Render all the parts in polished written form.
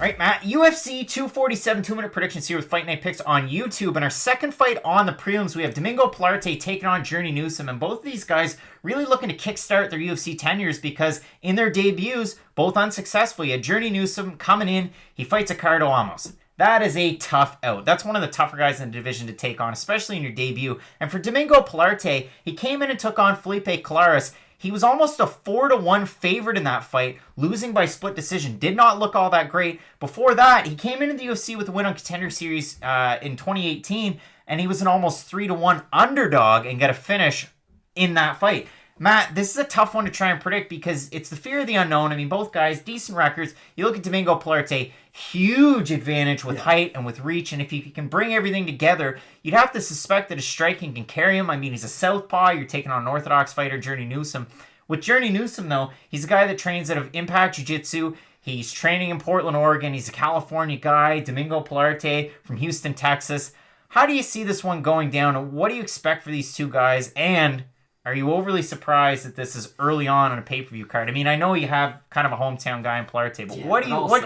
Right, Matt, UFC 247 2-minute predictions here with Fight Night Picks on YouTube. And our second fight on the prelims, we have Domingo Pilarte taking on Journey Newson. And both of these guys really looking to kickstart their UFC tenures because in their debuts, both unsuccessful. You had Journey Newson coming in, he fights Ricardo Amos. That is a tough out. That's one of the tougher guys in the division to take on, especially in your debut. And for Domingo Pilarte, he came in and took on Felipe Colares. He was almost a 4-1 favorite in that fight, losing by split decision. Did not look all that great. Before that, he came into the UFC with a win on Contender Series in 2018, and he was an almost 3-1 underdog and got a finish in that fight. Matt, this is a tough one to try and predict because it's the fear of the unknown. I mean, both guys, decent records. You look at Domingo Pilarte, huge advantage with height and with reach, and if he can bring everything together, you'd have to suspect that his striking can carry him. I mean, he's a southpaw. You're taking on an orthodox fighter, Journey Newson. With Journey Newson, though, he's a guy that trains out of Impact Jiu-Jitsu. He's training in Portland, Oregon. He's a California guy. Domingo Pilarte from Houston, Texas. How do you see this one going down? What do you expect for these two guys? And are you overly surprised that this is early on a pay-per-view card? I mean, I know you have kind of a hometown guy in Pilarte, but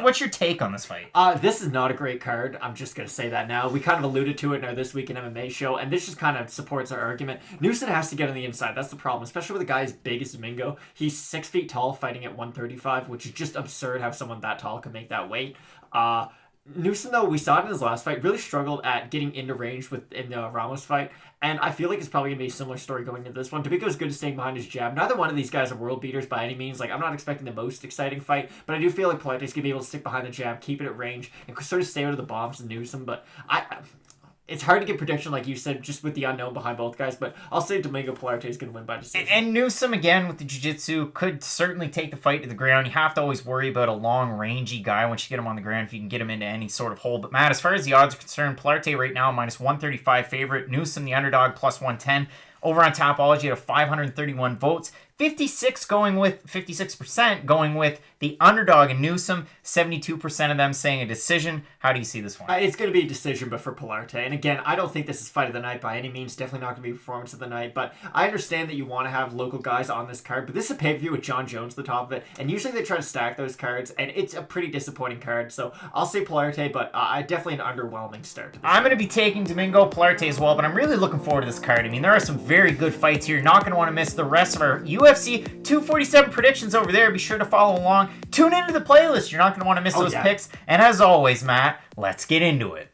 what's your take on this fight? This is not a great card. I'm just going to say that now. We kind of alluded to it in our This Week in MMA show, and this just kind of supports our argument. Newson has to get on the inside. That's the problem, especially with a guy as big as Domingo. He's 6 feet tall, fighting at 135, which is just absurd how someone that tall can make that weight. Newson, though, we saw it in his last fight, really struggled at getting into range in the Ramos fight, and I feel like it's probably going to be a similar story going into this one. Domingo's good at staying behind his jab. Neither one of these guys are world beaters by any means. Like, I'm not expecting the most exciting fight, but I do feel like Pilate's going to be able to stick behind the jab, keep it at range, and sort of stay out of the bombs and Newson, but it's hard to get prediction, like you said, just with the unknown behind both guys, but I'll say Domingo Pilarte is going to win by decision. And Newsom, again, with the jiu-jitsu, could certainly take the fight to the ground. You have to always worry about a long, rangy guy once you get him on the ground, if you can get him into any sort of hole. But, Matt, as far as the odds are concerned, Pilarte right now, minus 135 favorite. Newsom, the underdog, plus 110. Over on Tapology at 531 votes. 56% going with the underdog in Newsom. 72% of them saying a decision. How do you see this one? It's going to be a decision, but for Pilarte. And again, I don't think this is fight of the night by any means. Definitely not going to be performance of the night. But I understand that you want to have local guys on this card. But this is a pay-per-view with John Jones at the top of it. And usually they try to stack those cards. And it's a pretty disappointing card. So I'll say Pilarte, but definitely an underwhelming start. I'm going to be taking Domingo Pilarte as well. But I'm really looking forward to this card. I mean, there are some very good fights here. You're not going to want to miss the rest of our UFC 247 predictions over there. Be sure to follow along. Tune into the playlist. You're not going to want to miss those picks. And as always, Matt, let's get into it.